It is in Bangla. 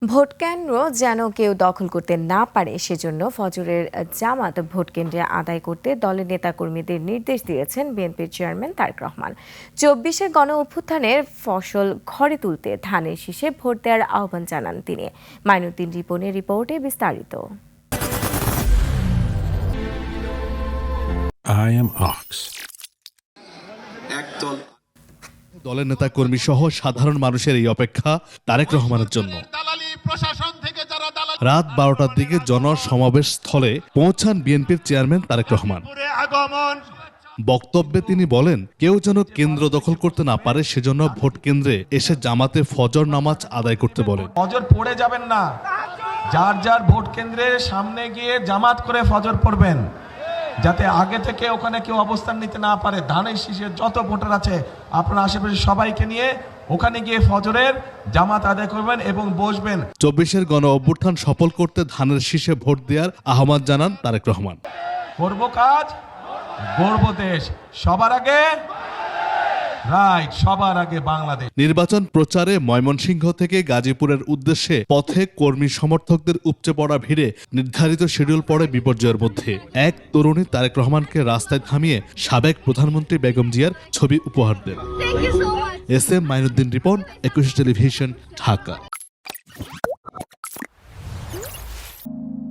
ভোটকেন্দ্র যেন কেউ দখল করতে না পারে সেজন্য ফজরের জামাত ভোটকেন্দ্রে আদায় করতে দলের নেতাকর্মীদের নির্দেশ দিয়েছেন বিএনপির চেয়ারম্যান তারেক রহমান। ২৪শে গণ অভ্যুত্থানের ফসল ঘরে তুলতে ধানের শীষে ভোট দেওয়ার আহ্বান জানান তিনি। মাইনুদ্দিন রিপনের রিপোর্টে বিস্তারিত। I am Ox. দলের নেতা কর্মী সহ সাধারণ মানুষের এই অপেক্ষা তারেক রহমানের জন্য। রাত ১২টার দিকে জনসমাবেশ স্থলে পৌঁছান বিএনপির চেয়ারম্যান তারেক রহমান। বক্তব্যে তিনি বলেন, কেউ যেন কেন্দ্র দখল করতে না পারে সেজন্য ভোট কেন্দ্রে এসে জামাতে ফজর নামাজ আদায় করতে বলেন। ফজর পড়ে যাবেন না, যার যার ভোট কেন্দ্রের সামনে গিয়ে জামাত করে ফজর পড়বেন, যাতে আগে থেকে ওখানে কেউ অবস্থান নিতে না পারে। ধানের শীষের যত ভোটার আছে আপনার আশেপাশে সবাইকে নিয়ে ওখানে গিয়ে ফজরের জামাত আদায় করবেন এবং বসবেন। ২৪-এর গণ অভ্যুত্থান সফল করতে ধানের শীষে ভোট দেওয়ার আহ্বান জানান তারেক রহমান। করব কাজ, গড়ব দেশ, সবার আগে রাইট, সবার আগে বাংলাদেশ। নির্বাচন প্রচারে ময়মনসিংহ থেকে গাজীপুরের উদ্দেশ্যে পথে কর্মী সমর্থকদের উপচে পড়া ভিড়ে নির্ধারিত শিডিউল পড়ে বিপর্যয়ের মধ্যে। এক তরুণী তারেক রহমানকে রাস্তায় থামিয়ে সাবেক প্রধানমন্ত্রী বেগম জিয়ার ছবি উপহার দেন। S M Mainuddin Ripon, ২১ television, Dhaka.